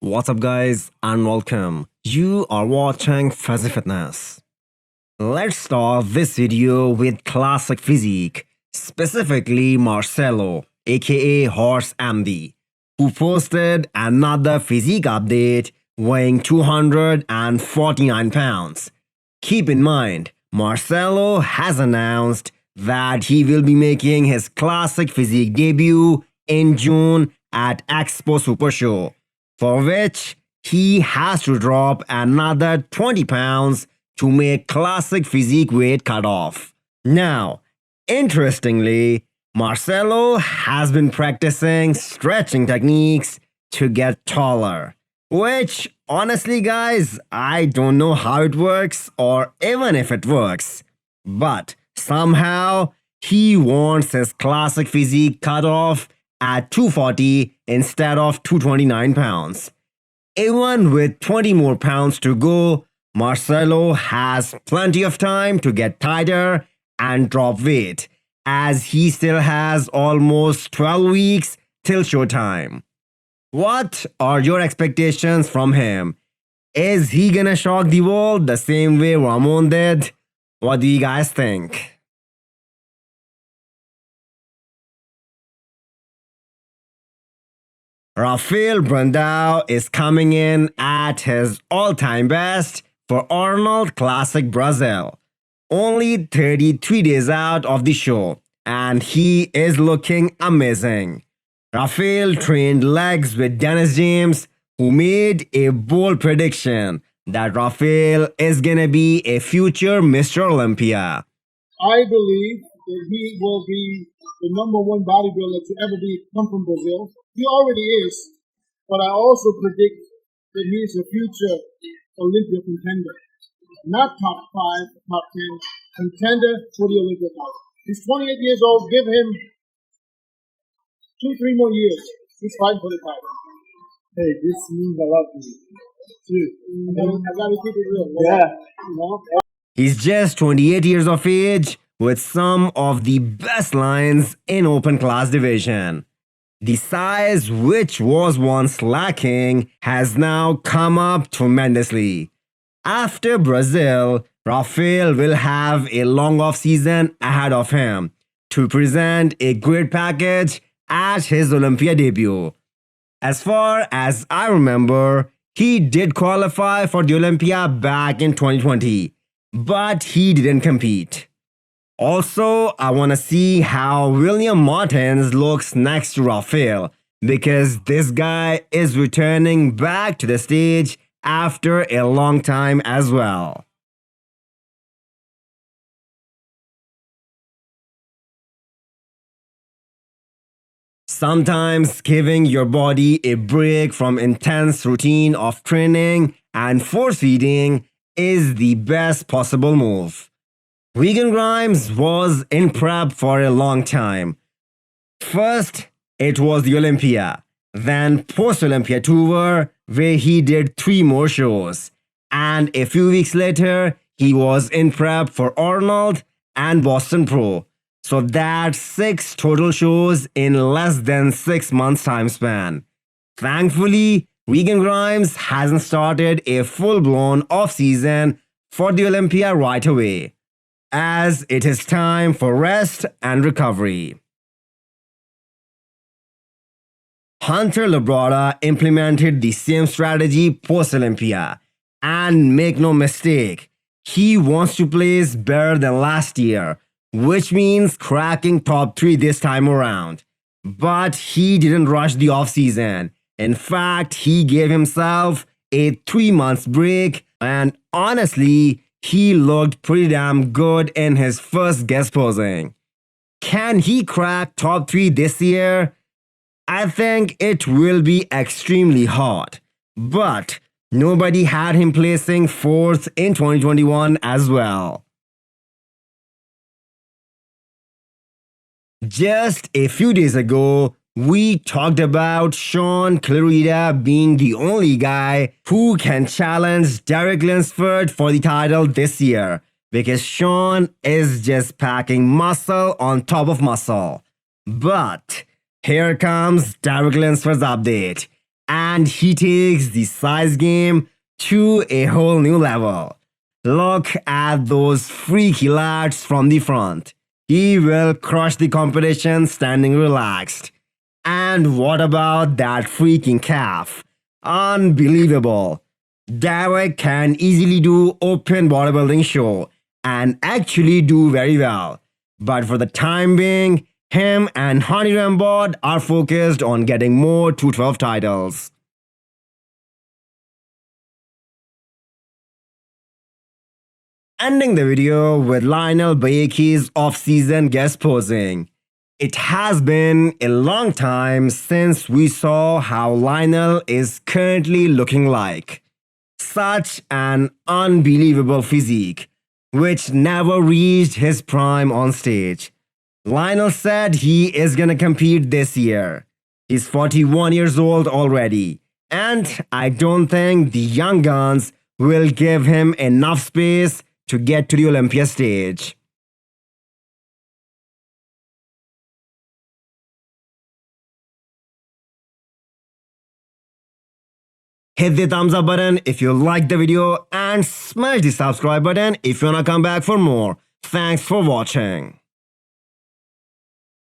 What's up, guys, and welcome. You are watching Fazi Fitness. Let's start this video with classic physique, specifically Marcelo, aka Horse.Md, who posted another physique update weighing 249 pounds. Keep in mind, Marcelo has announced that he will be making his classic physique debut in June at Expo Super Show, for which he has to drop another 20 pounds to make classic physique weight cutoff. Now, interestingly, Marcelo has been practicing stretching techniques to get taller, which honestly, guys, I don't know how it works or even if it works, but somehow he wants his classic physique cutoff at 240 instead of 229 pounds. Even with 20 more pounds to go, Marcelo has plenty of time to get tighter and drop weight, as he still has almost 12 weeks till showtime. What are your expectations from him? Is he gonna shock the world the same way Ramon did? What do you guys think? Rafael Brandao is coming in at his all-time best for Arnold Classic Brazil. Only 33 days out of the show, and he is looking amazing. Rafael trained legs with Dennis James, who made a bold prediction that Rafael is gonna be a future Mr. Olympia. I believe that he will be the #1 bodybuilder to ever come from Brazil. He already is, but I also predict that he is a future Olympia contender. Not top 5, top 10, contender for the Olympia title. He's 28 years old. Give him 2-3 more years. He's fighting for the title. Hey, this means a lot to me. Too. I gotta keep it real. Yeah. You know? He's just 28 years of age with some of the best lines in open class division. The size, which was once lacking, has now come up tremendously. After Brazil, Rafael will have a long off-season ahead of him to present a great package at his Olympia debut. As far as I remember, he did qualify for the Olympia back in 2020, but he didn't compete. Also, I want to see how Willliam Martins looks next to Rafael, because this guy is returning back to the stage after a long time as well. Sometimes giving your body a break from intense routine of training and force feeding is the best possible move. Regan Grimes was in prep for a long time. First, it was the Olympia, then post-Olympia tour, where he did 3 more shows, and a few weeks later, he was in prep for Arnold and Boston Pro. So that's 6 total shows in less than 6 months time span. Thankfully, Regan Grimes hasn't started a full-blown off-season for the Olympia right away, as it is time for rest and recovery. Hunter Labrada implemented the same strategy post-Olympia, and make no mistake, he wants to place better than last year, which means cracking top 3 this time around. But he didn't rush the off-season. In fact, he gave himself a 3-month break, and honestly, he looked pretty damn good in his first guest posing. Can he crack top 3 this year? I think it will be extremely hard, but nobody had him placing 4th in 2021 as well. Just a few days ago, we talked about Sean Clarida being the only guy who can challenge Derek Lunsford for the title this year, because Sean is just packing muscle on top of muscle. But here comes Derek Lunsford's update. and he takes the size game to a whole new level. Look at those freaky lats from the front. He will crush the competition standing relaxed. And what about that freaking calf? Unbelievable. Derek can easily do open bodybuilding show and actually do very well. But for the time being, him and Honey Rambod are focused on getting more 212 titles. Ending the video with Lionel Beyeke's off-season guest posing. It has been a long time since we saw how Lionel is currently looking like. Such an unbelievable physique, which never reached his prime on stage. Lionel said he is gonna compete this year. He's 41 years old already, and I don't think the young guns will give him enough space to get to the Olympia stage. Hit the thumbs up button if you liked the video and smash the subscribe button if you wanna come back for more. Thanks for watching.